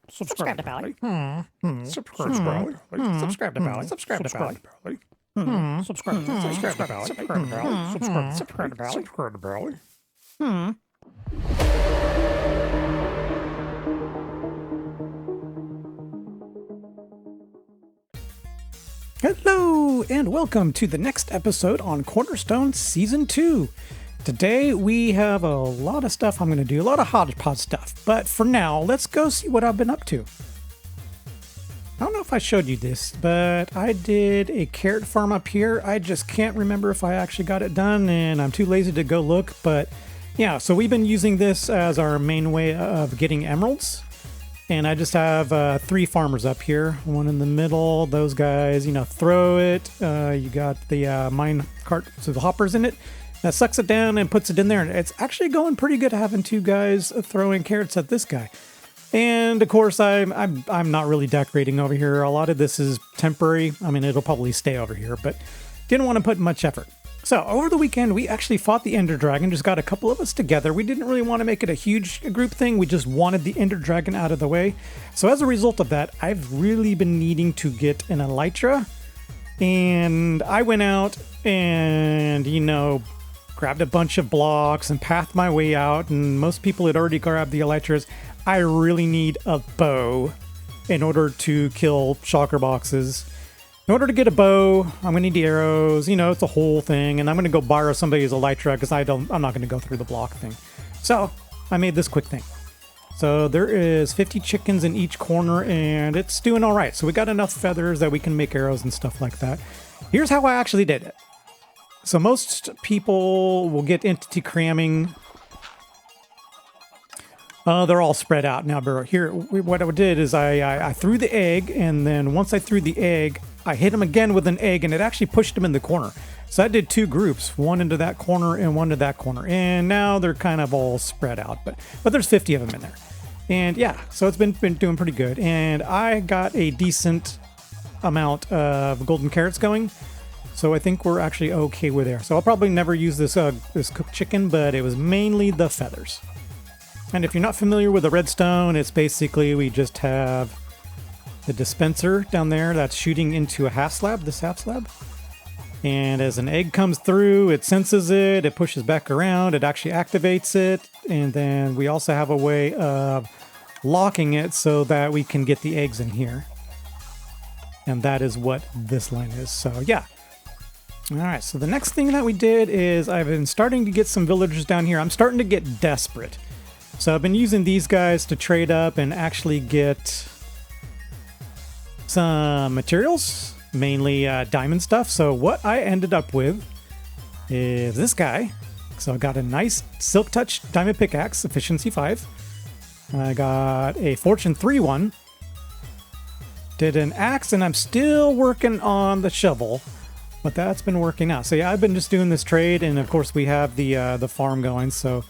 Subscribe to Paly. Subscribe to Paly. Subscribe to Paly. Subscribe to Paly. Subscribe to Paly. Subscribe to Paly. Subscribe to Paly. Subscribe to Paly. Hello, and welcome to the next episode on Cornerstone Season 2. Today we have a lot of stuff I'm going to do, a lot of hodgepodge stuff, but for now, let's go see what I've been up to. I don't know if I showed you this, but I did a carrot farm up here. I just can't remember if I actually got it done, and I'm too lazy to go look, but yeah, so we've been using this as our main way of getting emeralds. And I just have 3 farmers up here, one in the middle. Those guys, throw it. You got the mine cart, so the hoppers in it. That sucks it down and puts it in there. And it's actually going pretty good having 2 guys throwing carrots at this guy. And of course, I'm not really decorating over here. A lot of this is temporary. I mean, it'll probably stay over here, but didn't want to put much effort. So over the weekend, we actually fought the Ender Dragon, just got a couple of us together. We didn't really want to make it a huge group thing. We just wanted the Ender Dragon out of the way. So as a result of that, I've really been needing to get an Elytra. And I went out and, grabbed a bunch of blocks and pathed my way out. And most people had already grabbed the Elytras. I really need a bow in order to kill shulker boxes. In order to get a bow, I'm going to need the arrows, it's a whole thing, and I'm going to go borrow somebody's Elytra because I'm not going to go through the block thing. So, I made this quick thing. So there is 50 chickens in each corner, and it's doing all right. So we got enough feathers that we can make arrows and stuff like that. Here's how I actually did it. So most people will get entity cramming. They're all spread out now, but here, what I did is I threw the egg, and then once I threw the egg, I hit him again with an egg, and it actually pushed him in the corner. So I did 2 groups, one into that corner and one to that corner. And now they're kind of all spread out, but there's 50 of them in there. And yeah, so it's been doing pretty good. And I got a decent amount of golden carrots going. So I think we're actually okay with there. So I'll probably never use this cooked chicken, but it was mainly the feathers. And if you're not familiar with the redstone, it's basically we just have the dispenser down there that's shooting into a half slab, this half slab. And as an egg comes through, it senses it, it pushes back around, it actually activates it. And then we also have a way of locking it so that we can get the eggs in here. And that is what this line is. So yeah. All right, so the next thing that we did is I've been starting to get some villagers down here. I'm starting to get desperate. So I've been using these guys to trade up and actually get some materials, mainly diamond stuff. So what I ended up with is this guy. So I got a nice Silk Touch diamond pickaxe, efficiency 5. I got a Fortune 3 one. Did an axe, and I'm still working on the shovel, but that's been working out. So yeah, I've been just doing this trade, and of course we have the farm going. So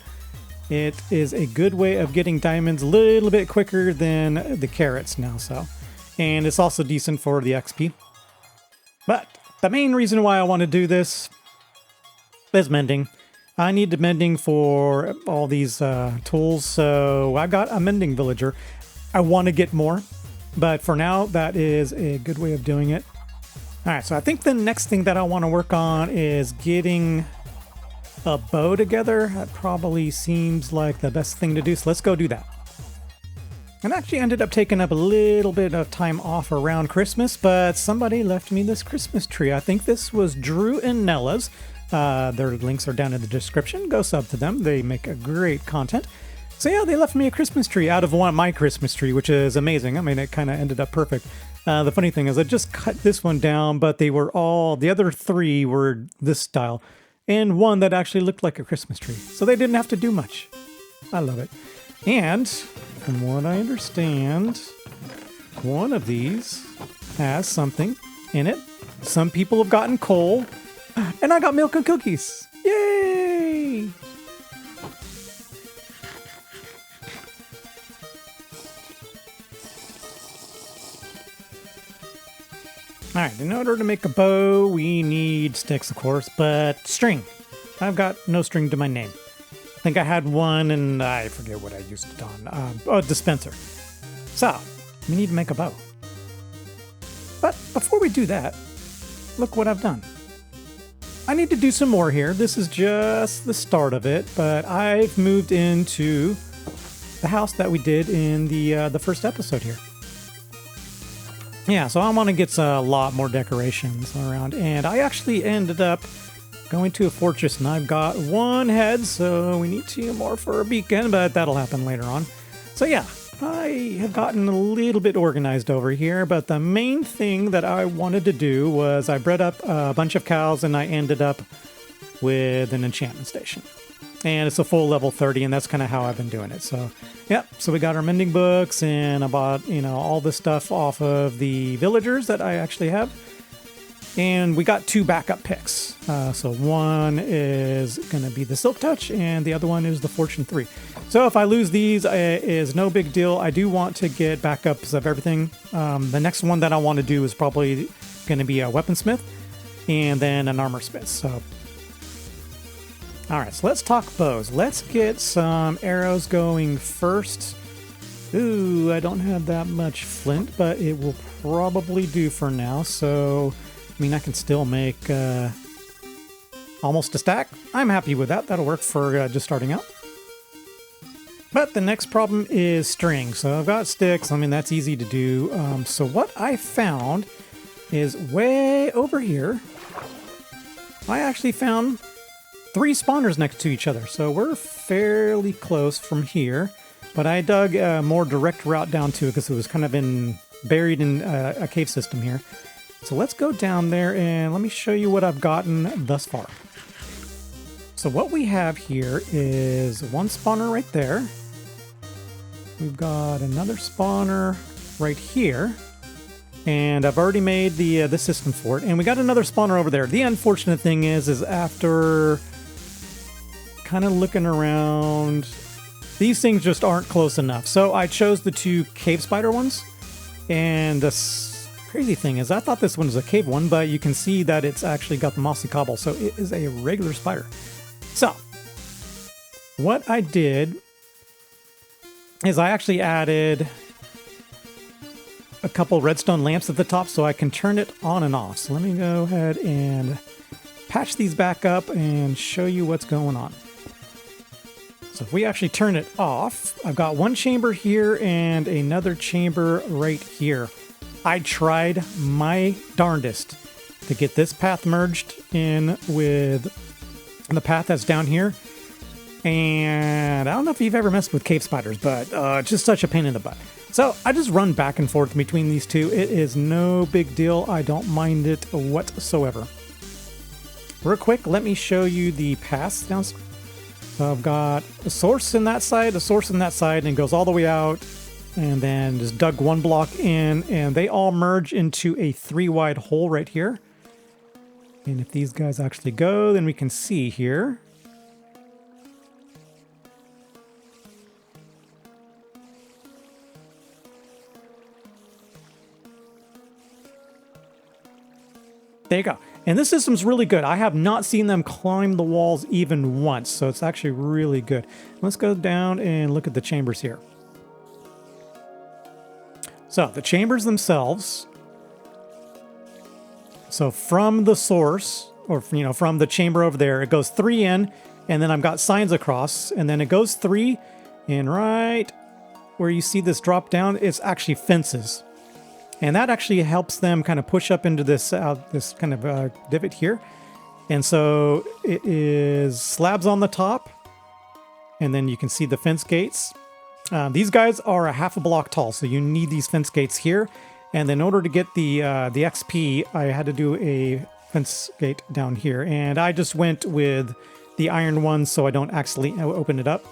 it is a good way of getting diamonds a little bit quicker than the carrots now. And it's also decent for the XP. But the main reason why I want to do this is mending. I need the mending for all these tools, so I've got a mending villager. I want to get more, but for now, that is a good way of doing it. All right, so I think the next thing that I want to work on is getting a bow together. That probably seems like the best thing to do, so let's go do that. And actually ended up taking up a little bit of time off around Christmas, but somebody left me this Christmas tree. I think this was Drew and Nella's. Their links are down in the description. Go sub to them. They make a great content. So yeah, they left me a Christmas tree out of my Christmas tree, which is amazing. I mean, it kind of ended up perfect. The funny thing is I just cut this one down, but the other 3 were this style, and one that actually looked like a Christmas tree. So they didn't have to do much. I love it. And from what I understand, one of these has something in it. Some people have gotten coal, and I got milk and cookies. Yay! All right, in order to make a bow, we need sticks, of course, but string. I've got no string to my name. I think I had one, and I forget what I used it on. A dispenser. So, we need to make a bow. But before we do that, look what I've done. I need to do some more here. This is just the start of it, but I've moved into the house that we did in the first episode here. Yeah, so I want to get a lot more decorations around, and I actually ended up going to a fortress, and I've got 1 head, so we need 2 more for a beacon, but that'll happen later on. So yeah, I have gotten a little bit organized over here, but the main thing that I wanted to do was I bred up a bunch of cows, and I ended up with an enchantment station. And it's a full level 30, and that's kind of how I've been doing it. So, yeah, so we got our mending books, and I bought, all the stuff off of the villagers that I actually have. And we got 2 backup picks. So one is going to be the Silk Touch, and the other one is the Fortune 3. So if I lose these, is no big deal. I do want to get backups of everything. The next one that I want to do is probably going to be a Weaponsmith, and then an Armorsmith. So, all right, so let's talk bows. Let's get some arrows going first. Ooh, I don't have that much flint, but it will probably do for now. So, I mean, I can still make almost a stack. I'm happy with that. That'll work for just starting out. But the next problem is string. So I've got sticks. I mean, that's easy to do. So what I found is way over here, I actually found 3 spawners next to each other. So we're fairly close from here. But I dug a more direct route down to it because it was kind of buried in a cave system here. So let's go down there and let me show you what I've gotten thus far. So what we have here is 1 spawner right there. We've got another spawner right here. And I've already made the system for it. And we got another spawner over there. The unfortunate thing is after kind of looking around, these things just aren't close enough. So I chose the 2 cave spider ones. And the crazy thing is I thought this one was a cave one, but you can see that it's actually got the mossy cobble. So it is a regular spider. So what I did is I actually added a couple redstone lamps at the top so I can turn it on and off. So let me go ahead and patch these back up and show you what's going on. So if we actually turn it off, I've got 1 chamber here and another chamber right here. I tried my darndest to get this path merged in with the path that's down here. And I don't know if you've ever messed with cave spiders, but it's just such a pain in the butt. So I just run back and forth between these 2. It is no big deal. I don't mind it whatsoever. Real quick, let me show you the paths down. So I've got a source in that side, a source in that side, and it goes all the way out. And then just dug 1 block in, and they all merge into a 3-wide hole right here. And if these guys actually go, then we can see here. There you go. And this system's really good. I have not seen them climb the walls even once, so it's actually really good. Let's go down and look at the chambers here. So the chambers themselves, so from the source, or from the chamber over there, it goes 3 in, and then I've got signs across, and then it goes 3, and right where you see this drop down, it's actually fences. And that actually helps them kind of push up into this this kind of divot here. And so it is slabs on the top, and then you can see the fence gates. These guys are a half a block tall, so you need these fence gates here. And in order to get the XP, I had to do a fence gate down here. And I just went with the iron one so I don't accidentally open it up.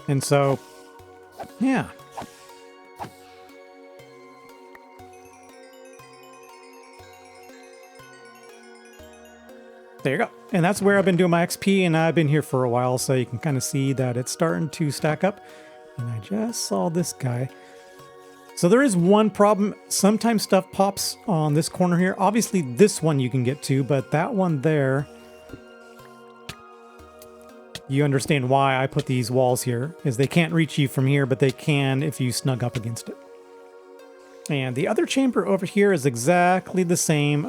And so, yeah. There you go. And that's where I've been doing my XP, and I've been here for a while, so you can kind of see that it's starting to stack up. And I just saw this guy. So there is one problem. Sometimes stuff pops on this corner here. Obviously, this one you can get to, but that one there, you understand why I put these walls here, is they can't reach you from here, but they can if you snug up against it. And the other chamber over here is exactly the same.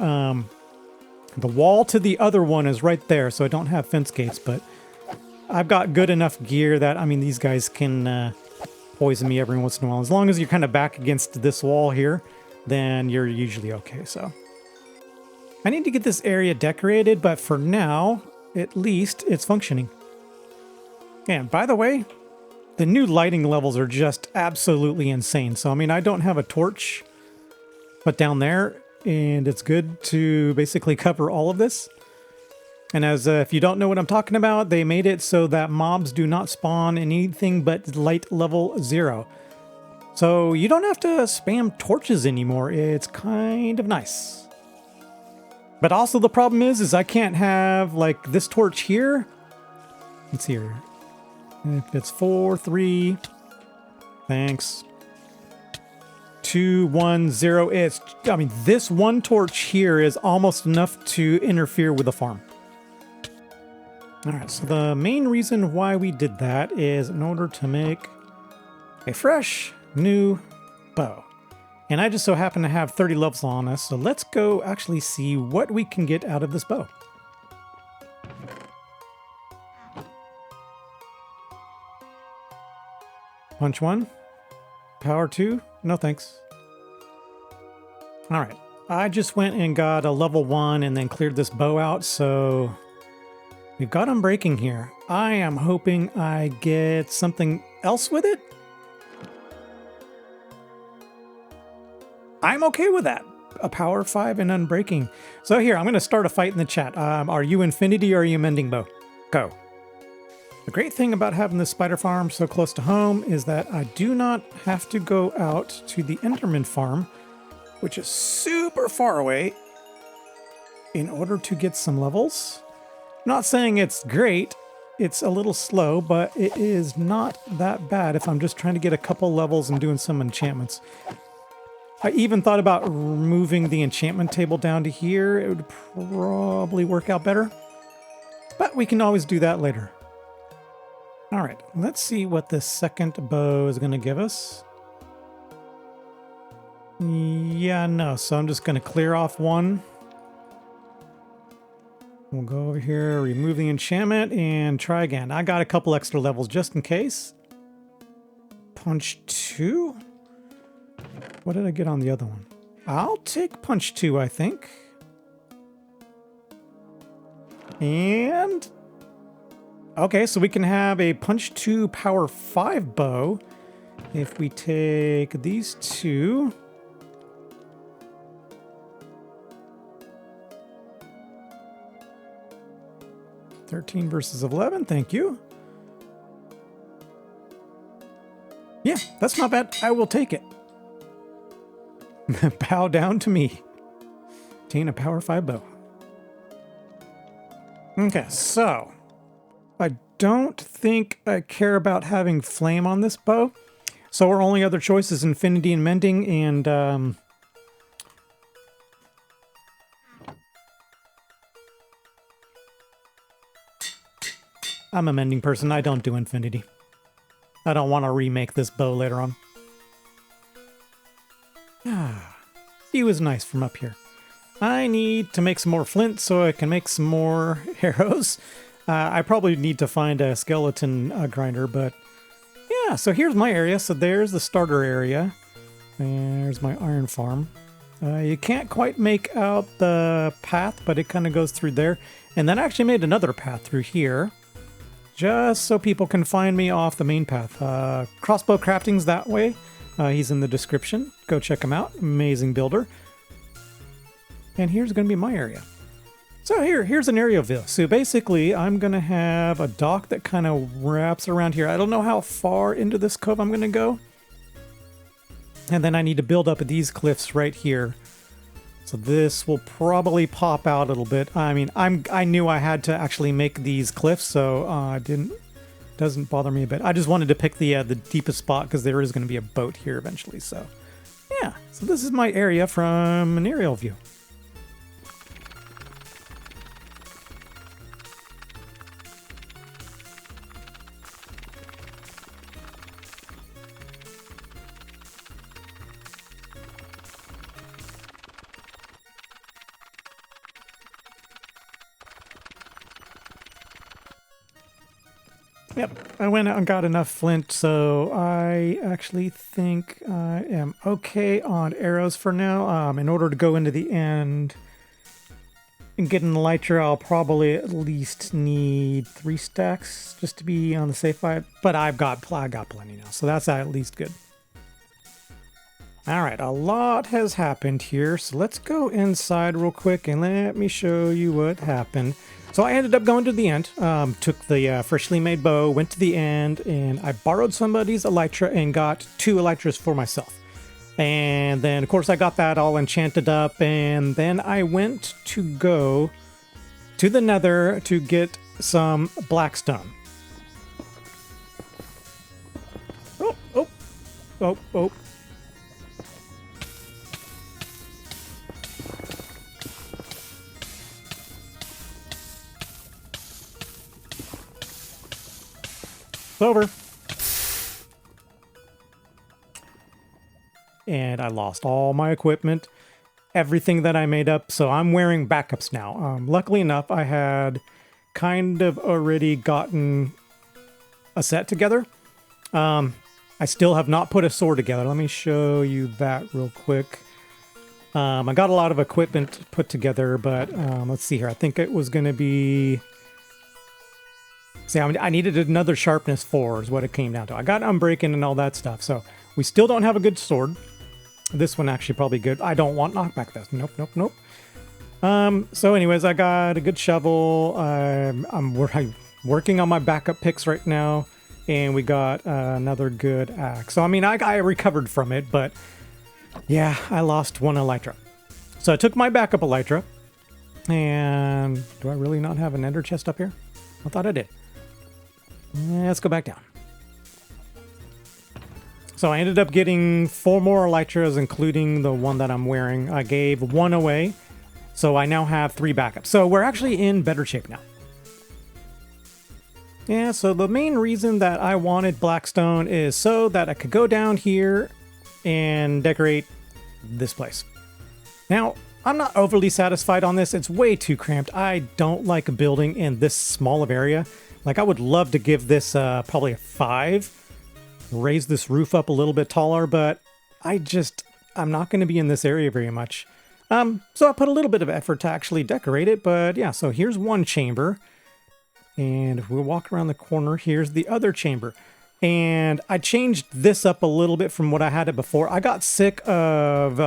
The wall to the other one is right there, so I don't have fence gates, but I've got good enough gear that, I mean, these guys can poison me every once in a while. As long as you're kind of back against this wall here, then you're usually okay, so. I need to get this area decorated, but for now, at least, it's functioning. And by the way, the new lighting levels are just absolutely insane. So, I mean, I don't have a torch, but down there, and it's good to basically cover all of this. And as if you don't know what I'm talking about, they made it so that mobs do not spawn in anything but light level 0. So you don't have to spam torches anymore. It's kind of nice. But also the problem is I can't have like this torch here. Let's see here. If it's 4, 3, thanks. 2, 1, 0. I mean, this one torch here is almost enough to interfere with the farm. All right, so the main reason why we did that is in order to make a fresh new bow. And I just so happen to have 30 levels on us, so let's go actually see what we can get out of this bow. Punch 1, power 2, no thanks. All right, I just went and got a level 1 and then cleared this bow out, so we've got unbreaking here. I am hoping I get something else with it. I'm okay with that. A power 5 and unbreaking. So here, I'm going to start a fight in the chat. Are you Infinity or are you Mending Bow? Go. The great thing about having this spider farm so close to home is that I do not have to go out to the Enderman farm, which is super far away, in order to get some levels. Not saying it's great, it's a little slow, but it is not that bad if I'm just trying to get a couple levels and doing some enchantments. I even thought about moving the enchantment table down to here. It would probably work out better, but we can always do that later. All right, let's see what this second bow is going to give us. Yeah, no, so I'm just going to clear off one. We'll go over here, remove the enchantment, and try again. I got a couple extra levels just in case. Punch 2? What did I get on the other one? I'll take punch 2, I think. And... okay, so we can have a punch 2 power 5 bow if we take these two. $13 versus $11, thank you. Yeah, that's not bad. I will take it. Bow down to me. Obtain a power 5 bow. Okay, so I don't think I care about having flame on this bow. So our only other choice is Infinity and Mending, and I'm a mending person. I don't do Infinity. I don't want to remake this bow later on. View is nice from up here. I need to make some more flint so I can make some more arrows. I probably need to find a skeleton grinder, but yeah, so here's my area. So there's the starter area. There's my iron farm. You can't quite make out the path, but it kind of goes through there. And then I actually made another path through here, just so people can find me off the main path. Crossbow Crafting's that way. He's in the description. Go check him out. Amazing builder. And here's going to be my area. So here's an aerial view. So basically, I'm going to have a dock that kind of wraps around here. I don't know how far into this cove I'm going to go. And then I need to build up these cliffs right here. So this will probably pop out a little bit. I mean, I knew I had to actually make these cliffs, so doesn't bother me a bit. I just wanted to pick the deepest spot because there is going to be a boat here eventually. So yeah, so this is my area from an aerial view. Yep, I went out and got enough flint, so I actually think I am okay on arrows for now. In order to go into the end and get an elytra, I'll probably at least need 3 stacks just to be on the safe side. But I got plenty now, so that's at least good. All right, a lot has happened here, so let's go inside real quick and let me show you what happened. So I ended up going to the end, took the freshly made bow, went to the end, and I borrowed somebody's elytra and got 2 elytras for myself. And then, of course, I got that all enchanted up, and then I went to go to the nether to get some blackstone. Oh, oh, oh, oh. Over. And I lost all my equipment, everything that I made up, so I'm wearing backups now. Luckily enough, I had kind of already gotten a set together. I still have not put a sword together. Let me show you that real quick. I got a lot of equipment put together, but let's see here. I think it was going to be... See, I needed another sharpness 4 is what it came down to. I got unbreaking and all that stuff, so we still don't have a good sword. This one actually probably good. I don't want knockback though. Nope, nope, nope. So anyways, I got a good shovel. I'm working on my backup picks right now, and we got another good axe. So I mean, I recovered from it, but yeah, I lost 1 elytra. So I took my backup elytra, and do I really not have an ender chest up here? I thought I did. Let's go back down. So I ended up getting 4 more elytras, including the one that I'm wearing. I gave 1 away, so I now have 3 backups. So we're actually in better shape now. Yeah, so the main reason that I wanted blackstone is so that I could go down here and decorate this place. Now, I'm not overly satisfied on this. It's way too cramped. I don't like building in this small of area. Like, I would love to give this probably a 5. Raise this roof up a little bit taller, but I'm not going to be in this area very much. So I put a little bit of effort to actually decorate it, but yeah, so here's one chamber. And if we walk around the corner, here's the other chamber. And I changed this up a little bit from what I had it before. I got sick of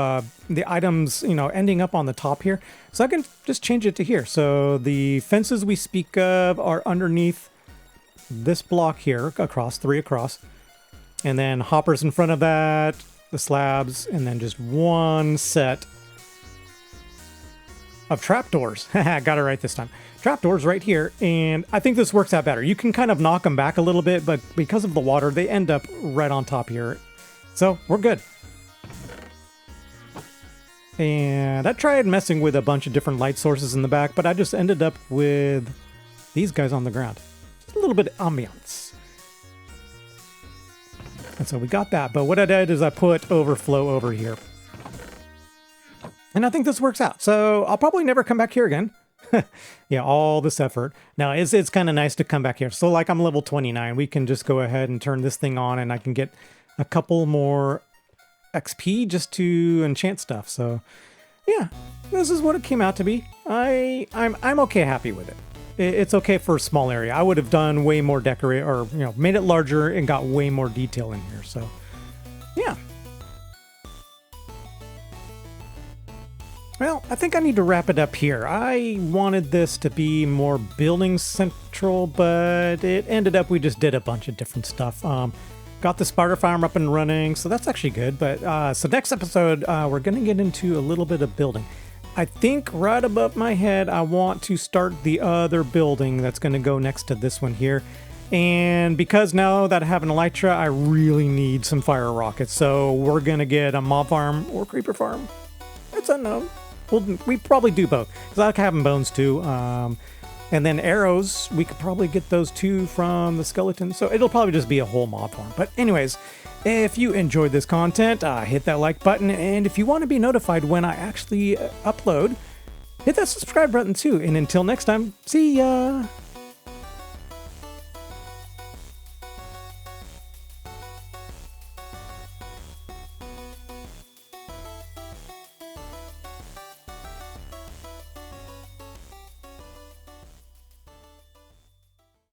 the items, ending up on the top here. So I can just change it to here. So the fences we speak of are underneath this block here, across, 3 across. And then hoppers in front of that, the slabs, and then just 1 set of trapdoors. Got it right this time. Trapdoors right here, and I think this works out better. You can kind of knock them back a little bit, but because of the water, they end up right on top here. So we're good. And I tried messing with a bunch of different light sources in the back, but I just ended up with these guys on the ground. Just a little bit of ambiance. And so we got that, but what I did is I put overflow over here. And I think this works out. So I'll probably never come back here again. Yeah, all this effort. Now, it's kind of nice to come back here. So like I'm level 29, we can just go ahead and turn this thing on and I can get a couple more XP just to enchant stuff. So yeah, this is what it came out to be. I'm okay happy with it. It's okay for a small area. I would have done way more decorate or, made it larger and got way more detail in here. So yeah. Well, I think I need to wrap it up here. I wanted this to be more building central, but it ended up we just did a bunch of different stuff. Got the spider farm up and running, so that's actually good. But so next episode, we're going to get into a little bit of building. I think right above my head, I want to start the other building that's going to go next to this one here. And because now that I have an elytra, I really need some fire rockets. So we're going to get a mob farm or creeper farm. It's unknown. We probably do both, because I like having bones too. And then arrows, we could probably get those too from the skeleton. So it'll probably just be a whole mob farm. But anyways, if you enjoyed this content, hit that like button. And if you want to be notified when I actually upload, hit that subscribe button too. And until next time, see ya!